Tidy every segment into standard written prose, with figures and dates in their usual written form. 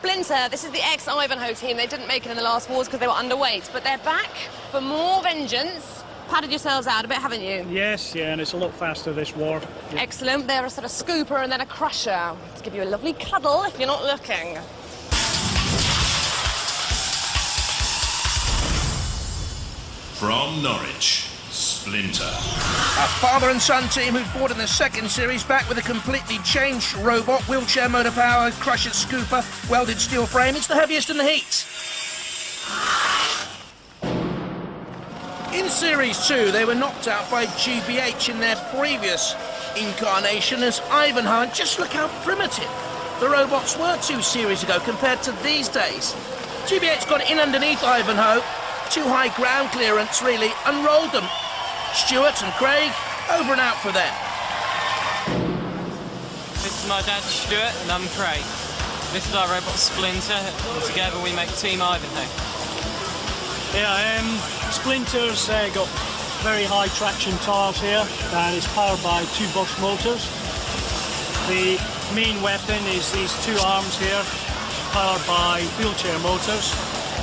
Splinter, this is the ex-Ivanhoe team. They didn't make it in the last wars because they were underweight, but they're back for more vengeance. Padded yourselves out a bit, haven't you? Yes, yeah, and it's a lot faster this war. Yeah. Excellent. They're a sort of scooper and then a crusher to give you a lovely cuddle if you're not looking. From Norwich, Splinter. A father and son team who fought in the second series, back with a completely changed robot, wheelchair motor power, crusher scooper, welded steel frame. It's the heaviest in the heat. In Series 2, they were knocked out by GBH in their previous incarnation as Ivanhoe. And just look how primitive the robots were 2 series ago compared to these days. GBH got in underneath Ivanhoe, too high ground clearance really, and rolled them. Stuart and Craig, over and out for them. This is my dad, Stuart, and I'm Craig. This is our robot Splinter, and together we make Team Ivanhoe. Yeah, Splinter's got very high traction tires here, and it's powered by 2 Bosch motors. The main weapon is these 2 arms here, powered by wheelchair motors.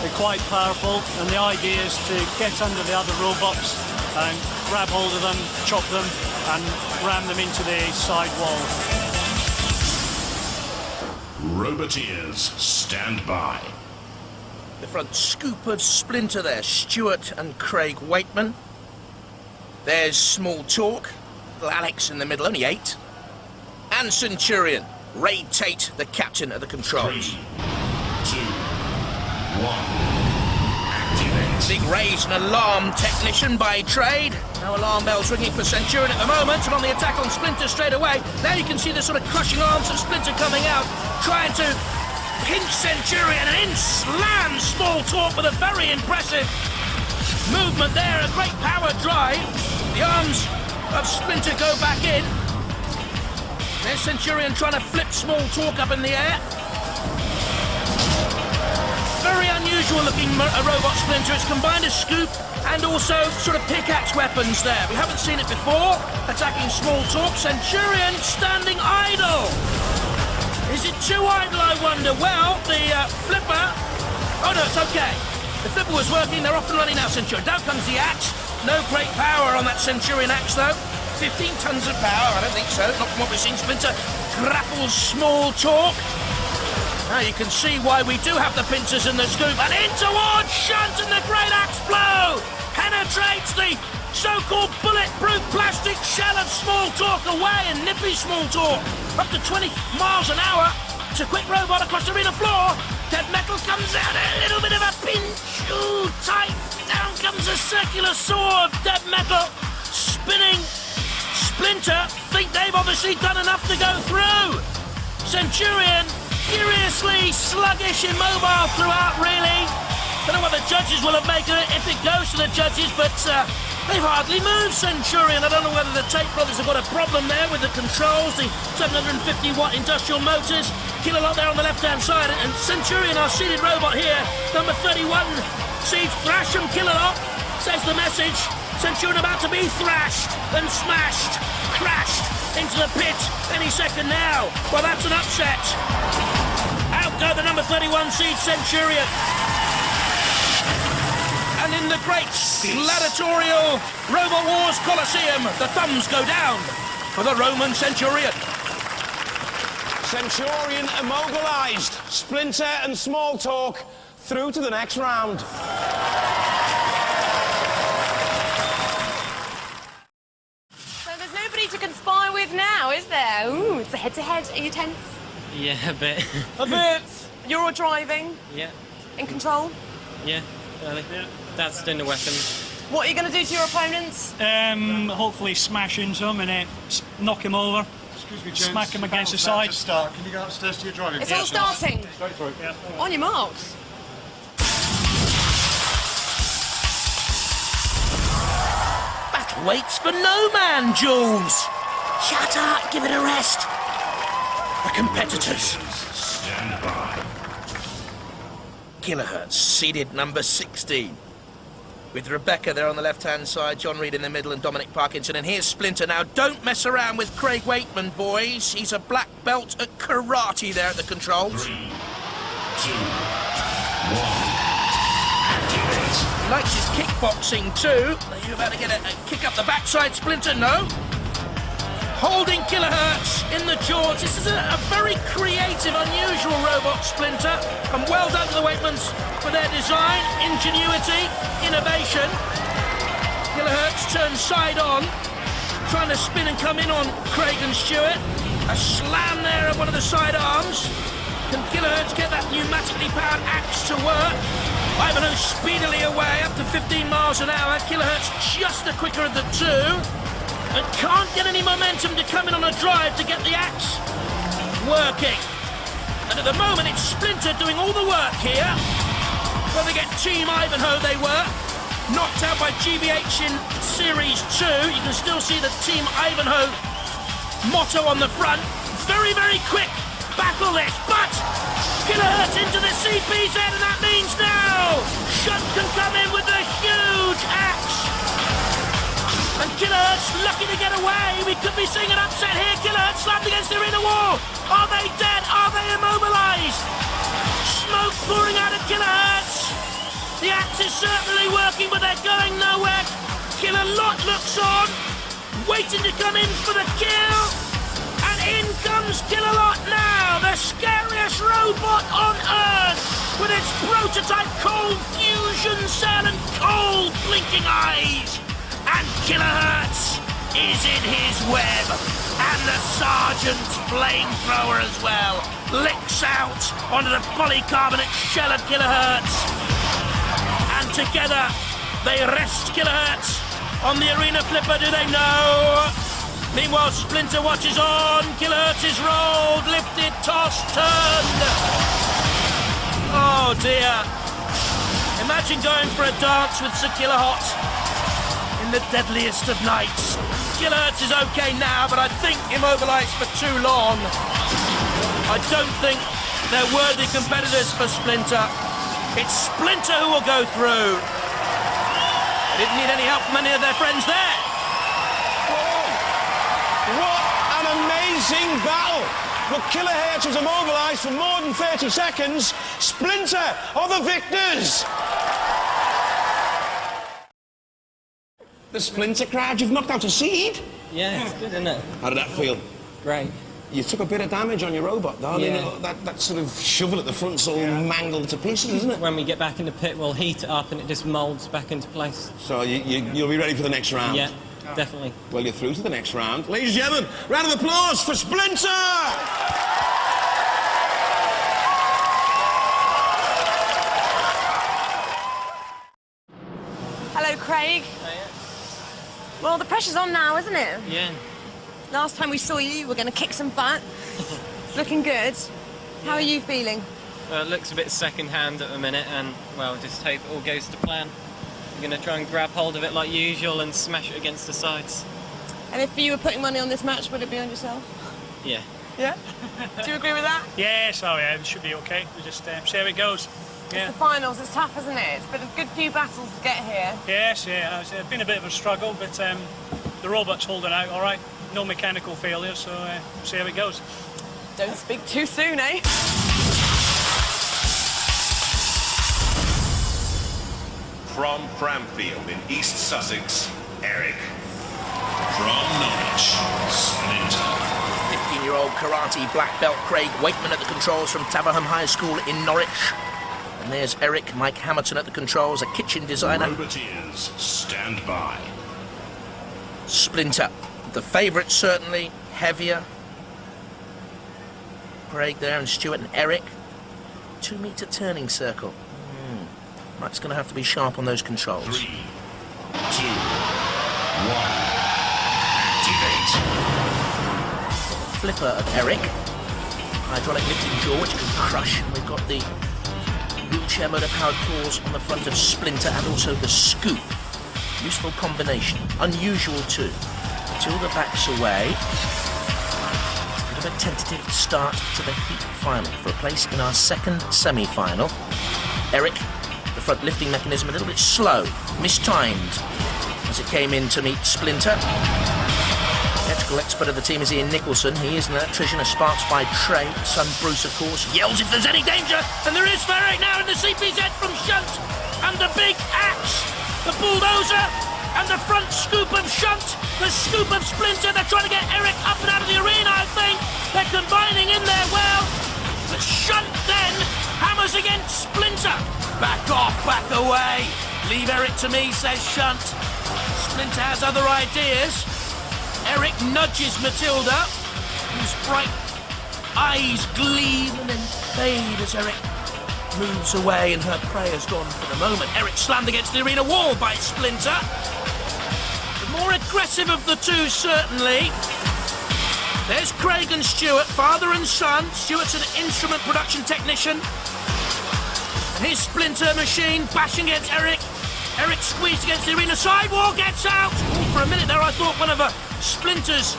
They're quite powerful, and the idea is to get under the other robots and grab hold of them, chop them, and ram them into the side wall. Roboteers, stand by. The front scoopered Splinter there, Stuart and Craig Waitman. There's Small Talk, little Alex in the middle, only 8. And Centurion, Ray Tate, the captain of the controls. 3, 2, 1. Activate. Big Ray's an alarm technician by trade. No alarm bells ringing for Centurion at the moment, and on the attack on Splinter straight away. Now you can see the sort of crushing arms of Splinter coming out, trying to pinch Centurion, and in slams Small Talk with a very impressive movement there, a great power drive. The arms of Splinter go back in. There's Centurion trying to flip Small Talk up in the air. Very unusual looking robot Splinter. It's combined a scoop and also sort of pickaxe weapons there. We haven't seen it before. Attacking Small Talk. Centurion standing idle. Is it too idle, I wonder? Well, the flipper... Oh no, it's okay. The flipper was working. They're off and running now, Centurion. Down comes the axe. No great power on that Centurion axe though. 15 tons of power. I don't think so. Not from what we've seen. Splinter grapples Small Talk. Now you can see why we do have the pincers and the scoop. And in towards Shunt, and the great axe blow penetrates the so-called bulletproof plastic shell of Small Talk away, and nippy Small Talk up to 20 miles an hour. It's a quick robot across the arena floor. Dead Metal comes out, a little bit of a pinch. Ooh, tight. Down comes a circular saw of Dead Metal. Spinning Splinter. Think they've obviously done enough to go through. Centurion curiously sluggish, immobile throughout, really. Don't know what the judges will have made of it if it goes to the judges, but they've hardly moved, Centurion. I don't know whether the Tate brothers have got a problem there with the controls, the 750-watt industrial motors. Killerhurtz there on the left-hand side, and Centurion, our seated robot here, number 31, sees thrash from Killerhurtz, says the message. Centurion about to be thrashed and smashed, crashed into the pit any second now. Well, that's an upset. Out go the number 31 seed Centurion. And in the great gladiatorial Robot Wars Coliseum, the thumbs go down for the Roman Centurion. Centurion immobilised. Splinter and Small Talk through to the next round. To conspire with now, is there? Ooh, it's a head-to-head. Are you tense? Yeah, a bit. A bit. You're all driving? Yeah. In control? Yeah, fairly. Yeah. Dad's doing the weapons. What are you going to do to your opponents? Hopefully smash into them and knock him over. Excuse me, gents. Smack him against the side. Start. Can you go upstairs to your driving? It's all starting. Straight through. Yeah. On your marks. Waits for no man, Jules. Shut up, give it a rest. The competitors. Stand by. Killerhurtz, seeded number 16. With Rebecca there on the left-hand side, John Reed in the middle, and Dominic Parkinson. And here's Splinter. Now, don't mess around with Craig Waitman, boys. He's a black belt at karate there at the controls. 3, Activate. He likes his kickboxing too. Are you about to get a kick up the backside, Splinter? No. Holding Killerhurtz in the jaws. This is a very creative, unusual robot, Splinter. And well done to the Waitmans for their design, ingenuity, innovation. Killerhurtz turns side on, trying to spin and come in on Craig and Stewart. A slam there of one of the side arms. Can Killerhurtz get that pneumatically powered axe to work? Ivanhoe speedily away, up to 15 miles an hour. Killerhurtz just the quicker of the two. And can't get any momentum to come in on a drive to get the axe working. And at the moment, it's Splinter doing all the work here. When they get Team Ivanhoe, they were knocked out by GBH in Series 2. You can still see the Team Ivanhoe motto on the front. Very, very quick battle this, but Killerhurtz into the CPZ, and that means now Shunt can come in with a huge axe. And Killerhurtz lucky to get away. We could be seeing an upset here. Killerhurtz slammed against the arena wall. Are they dead? Are they immobilized? Smoke pouring out of Killerhurtz. The axe is certainly working, but they're going nowhere. Killerlot looks on, waiting to come in for the kill. And in comes Killerlot now, the scariest robot on Earth, with its prototype cold fusion cell and cold blinking eyes. And Killerhurtz is in his web, and the Sergeant's flamethrower as well licks out onto the polycarbonate shell of Killerhurtz. And together they rest Killerhurtz on the arena flipper, do they? No. Meanwhile, Splinter watches on. Killerhurtz is rolled, lifted, tossed, turned. Oh dear. Imagine going for a dance with Sir Killerhot in the deadliest of nights. Killerhurtz is okay now, but I think immobilized for too long. I don't think they're worthy competitors for Splinter. It's Splinter who will go through. They didn't need any help from any of their friends there. What an amazing battle! But Killerhurtz was immobilised for more than 30 seconds. Splinter are the victors! The Splinter crowd, you've knocked out a seed? Yeah, it's good, isn't it? How did that feel? Great. You took a bit of damage on your robot, though. Yeah. I mean, that sort of shovel at the front's all mangled to pieces, isn't it? When we get back in the pit, we'll heat it up and it just moulds back into place. So you'll be ready for the next round? Yeah, definitely. Well, you're through to the next round. Ladies and gentlemen, round of applause for Splinter! Hello, Craig. Well, the pressure's on now, isn't it? Yeah. Last time we saw you, you were going to kick some butt. It's looking good. How are you feeling? Well, it looks a bit second-hand at the minute, and, well, just hope it all goes to plan. I'm going to try and grab hold of it like usual and smash it against the sides. And if you were putting money on this match, would it be on yourself? Yeah. Yeah? Do you agree with that? Yes, oh yeah, it should be okay. We just see how it goes. It's the finals, it's tough, isn't it? It's been a good few battles to get here. Yes, yeah, it's been a bit of a struggle, but the robot's holding out all right. No mechanical failure, so see how it goes. Don't speak too soon, eh? From Framfield in East Sussex, Eric. From Norwich, Splinter. 15-year-old karate black belt Craig Waitman at the controls from Taverham High School in Norwich. And there's Eric, Mike Hamilton at the controls, a kitchen designer. Roboteers, stand by. Splinter, the favourite certainly, heavier. Craig there and Stuart and Eric. 2-metre turning circle. Mike's going to have to be sharp on those controls. 3, 2, 1. Activate. Flipper of Eric. Hydraulic lifting jaw, which can crush. And we've got the wheelchair motor-powered claws on the front of Splinter and also the scoop. Useful combination. Unusual too. Till the back's away. Bit of a tentative start to the heat final for a place in our second semi-final. Eric, the front lifting mechanism a little bit slow, mistimed as it came in to meet Splinter. Let's Electrical expert of the team is Ian Nicholson. He is an electrician, a Sparks by trade. Son Bruce, of course, yells if there's any danger. And there is for Eric now in the CPZ from Shunt. And the big axe, the bulldozer, and the front scoop of Shunt, the scoop of Splinter. They're trying to get Eric up and out of the arena, I think. They're combining in there well. But Shunt then hammers against Splinter. Back off, back away. Leave Eric to me, says Shunt. Splinter has other ideas. Eric nudges Matilda, whose bright eyes gleam and then fade as Eric moves away and her prey has gone for the moment. Eric slammed against the arena wall by Splinter. The more aggressive of the two, certainly. There's Craig and Stuart, father and son. Stuart's an instrument production technician. And his Splinter machine bashing against Eric. Eric squeezed against the arena sidewall, gets out. Ooh, for a minute there I thought one of Splinter's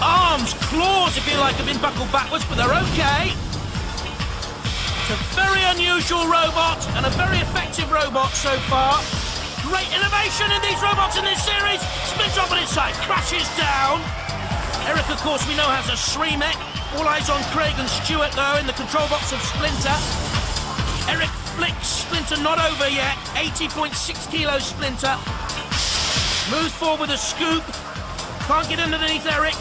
arms, claws if you like, have been buckled backwards, but they're okay. It's a very unusual robot and a very effective robot so far. Great innovation in these robots in this series. Splinter up on his side, crashes down. Eric, of course, we know has a Sreemec. All eyes on Craig and Stuart, though, in the control box of Splinter. Eric flicks Splinter, not over yet. 80.6 kilos Splinter. Moves forward with a scoop. Can't get underneath Eric.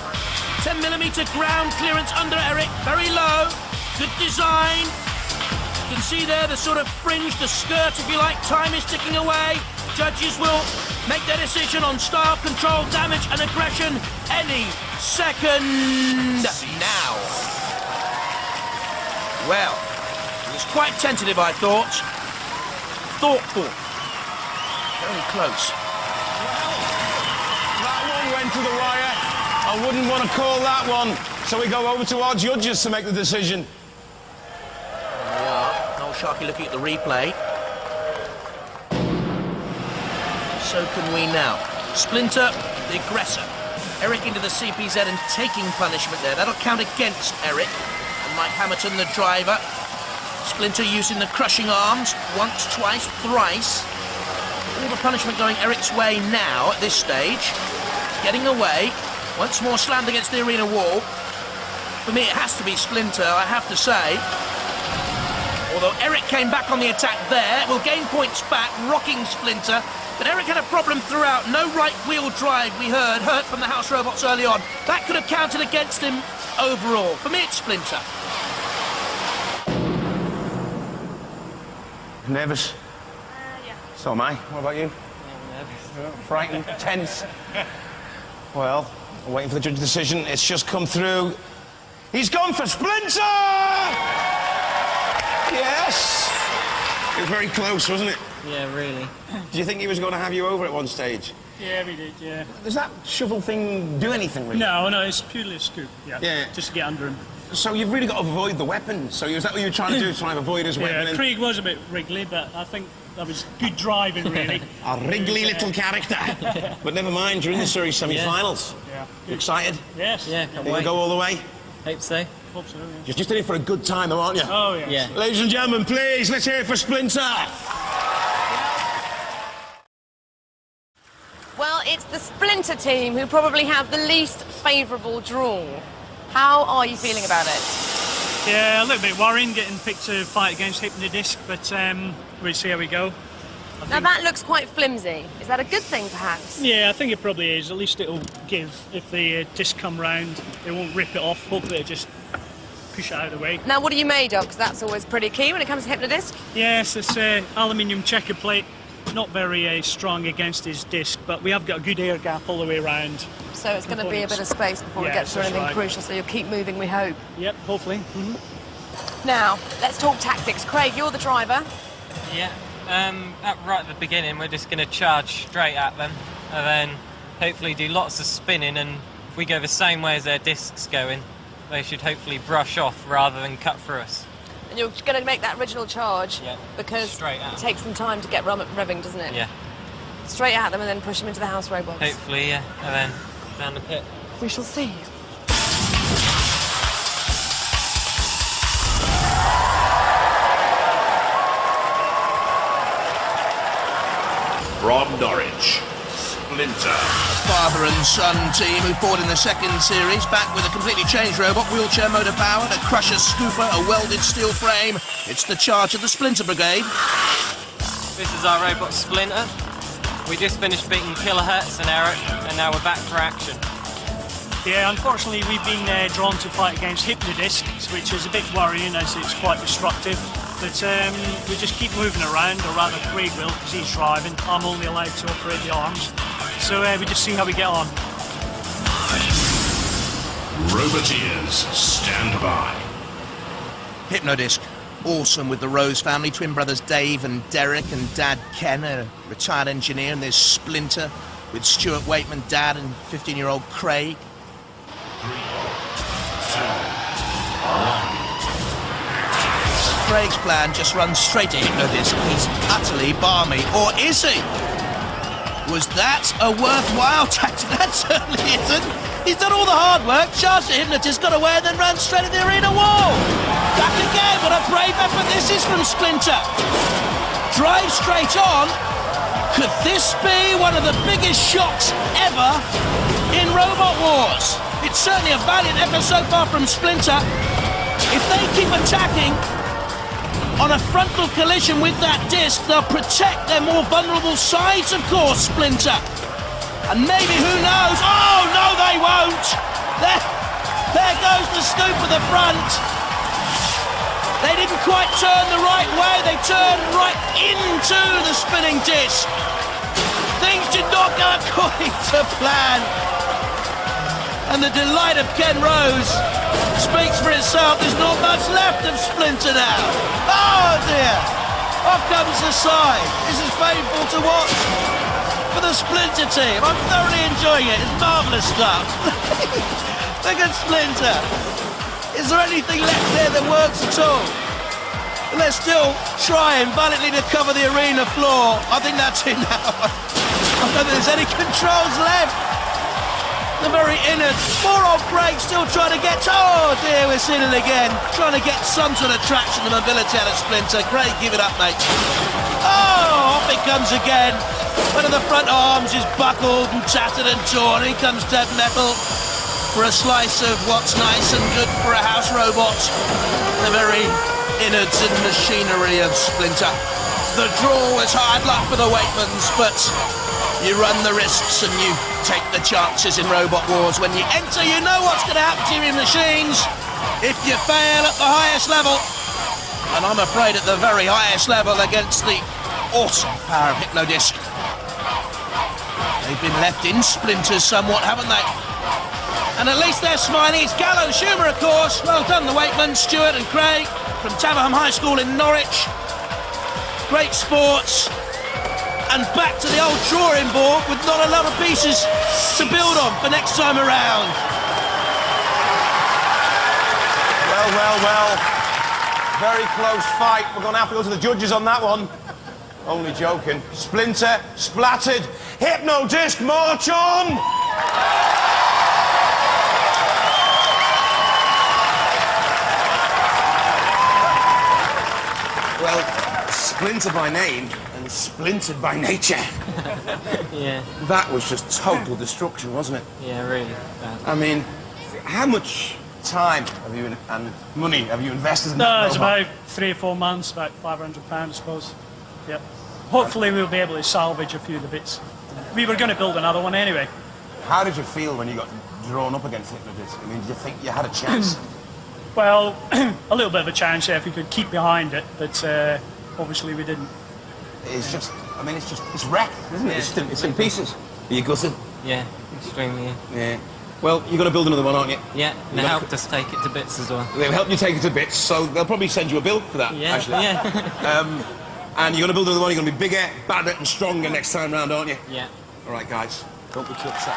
10mm ground clearance under Eric. Very low. Good design. You can see there the sort of fringe, the skirt, if you like. Time is ticking away. Judges will make their decision on style, control, damage and aggression any second now. Well, it was quite tentative, I thought. Thoughtful. Very close. That one went to the wire. I wouldn't want to call that one. So we go over to our judges to make the decision. There we are. Noel Sharkey looking at the replay. So can we now. Splinter, the aggressor. Eric into the CPZ and taking punishment there. That'll count against Eric. And Mike Hamilton, the driver. Splinter using the crushing arms. Once, twice, thrice. All the punishment going Eric's way now at this stage. Getting away. Once more slammed against the arena wall. For me, it has to be Splinter, I have to say. Although Eric came back on the attack there. Will gain points back, rocking Splinter. But Eric had a problem throughout. No right-wheel drive, we heard from the house robots early on. That could have counted against him overall. For me, it's Splinter. Nervous? Yeah. So am I. What about you? Frightened? Tense? Well, we're waiting for the judge's decision. It's just come through. He's gone for Splinter! Yes! It was very close, wasn't it? Yeah, really. Do you think he was going to have you over at one stage? Yeah, we did, yeah. Does that shovel thing do anything, really? No, it's purely a scoop, Yeah. just to get under him. So you've really got to avoid the weapon. So is that what you were trying to do, trying to avoid his weapon? Yeah, Craig was a bit wriggly, but I think that was good driving, really. A wriggly little character. But never mind, you're in the series semi-finals. Yeah. You excited? Yes. Yeah, can't You wait. go all the way? Hope so. Hope so, yeah. You're just in it for a good time, though, aren't you? Oh, yes. Yeah. Ladies and gentlemen, please, let's hear it for Splinter. Well, it's the Splinter team who probably have the least favourable draw. How are you feeling about it? Yeah, a little bit worrying getting picked to fight against Hypno-Disc, but we'll see how we go. Now that looks quite flimsy. Is that a good thing, perhaps? Yeah, I think it probably is. At least it'll give. If the disc come round, it won't rip it off. Hopefully it'll just push it out of the way. Now, what are you made of? Because that's always pretty key when it comes to Hypno-Disc. Yes, it's aluminium checker plate. Not very strong against his disc, but we have got a good air gap all the way around. So it's going to be a bit of space before we Yes, get to that's anything right. crucial, so you'll keep moving, we hope. Yep, hopefully. Now, let's talk tactics. Craig, you're the driver. Yeah. Right at the beginning, we're just going to charge straight at them, and then hopefully do lots of spinning. And if we go the same way as their discs going, they should hopefully brush off rather than cut through us. And you're going to make that original charge Yeah, because straight at it them. takes some time to get revving, doesn't it? Yeah. Straight at them and then push them into the house robots. Hopefully, yeah. And then down the pit. We shall see. From Norwich, Splinter. As far father and son team who fought in the second series, back with a completely changed robot, wheelchair motor powered, a crusher scooper, a welded steel frame. It's the charge of the Splinter Brigade. This is our robot Splinter. We just finished beating Killerhurtz and Eric, and now we're back for action. Yeah, unfortunately we've been drawn to fight against Hypno-Disc, which is a bit worrying as it's quite destructive. But we just keep moving around, or rather Craig will, because he's driving. I'm only allowed to operate the arms. So we just see how we get on. Roboteers, stand by. Hypno-Disc, awesome with the Rose family, twin brothers Dave and Derek, and dad Ken, a retired engineer, and there's Splinter with Stuart Waitman, dad, and 15-year-old Craig. 3, 2, 1. Craig's plan just runs straight to Hypno-Disc. He's utterly balmy. Or is he? Was that a worthwhile tactic? That certainly isn't. He's done all the hard work, charged at Hypno-Disc, got away, and then ran straight at the arena wall. Back again, what a brave effort this is from Splinter. Drive straight on. Could this be one of the biggest shocks ever in Robot Wars? It's certainly a valiant effort so far from Splinter. If they keep attacking on a frontal collision with that disc, they'll protect their more vulnerable sides, of course, Splinter. And maybe, who knows? Oh, no, they won't! There goes the scoop at the front. They didn't quite turn the right way. They turned right into the spinning disc. Things did not go according to plan. And the delight of Ken Rose speaks for itself. There's not much left of Splinter now. Oh dear! Off comes the side. This is painful to watch for the Splinter team. I'm thoroughly enjoying it. It's marvellous stuff. Look at Splinter. Is there anything left there that works at all? They're still trying valiantly to cover the arena floor. I think that's it now. I don't think there's any controls left. The very innards. Poor old Craig still trying to get... Oh dear, we're seeing it again. Trying to get some sort of traction and mobility out of Splinter. Craig, give it up, mate. Oh, off it comes again. One of the front arms is buckled and tattered and torn. In comes Dead Metal for a slice of what's nice and good for a house robot. The very innards and machinery of Splinter. The draw was hard luck for the Waitmans, but you run the risks and you take the chances in Robot Wars. When you enter, you know what's going to happen to your machines if you fail at the highest level. And I'm afraid at the very highest level against the awesome power of Hypno-Disc. They've been left in splinters somewhat, haven't they? And at least they're smiling. It's gallows humour, of course. Well done, the Waitmans, Stuart and Craig from Taverham High School in Norwich. Great sports. And back to the old drawing board with not a lot of pieces to build on for next time around. Well, well, well. Very close fight. We're going to have to go to the judges on that one. Only joking. Splinter, splattered. Hypno-Disc, march on! Well, Splinter by name and splintered by nature. Yeah. That was just total destruction, wasn't it? Yeah, really bad. I mean, how much time have you and money have you invested in No, that it's robot? about 3 or 4 months, about £500, I suppose. Yep. Hopefully we'll be able to salvage a few of the bits. We were going to build another one anyway. How did you feel when you got drawn up against Hypno-Disc? I mean, did you think you had a chance? Well, a little bit of a chance there if we could keep behind it, but obviously we didn't. It's just, I mean, it's wrecked, isn't it? Yeah. It's in pieces. Are you gutted? Yeah, extremely. Yeah. Well, you're going to build another one, aren't you? Yeah, and they helped us take it to bits as well. They'll help you take it to bits, so they'll probably send you a bill for that, Yeah, actually. yeah. And you're going to build another one, you're going to be bigger, badder and stronger next time round, aren't you? Yeah. All right, guys, don't be too upset.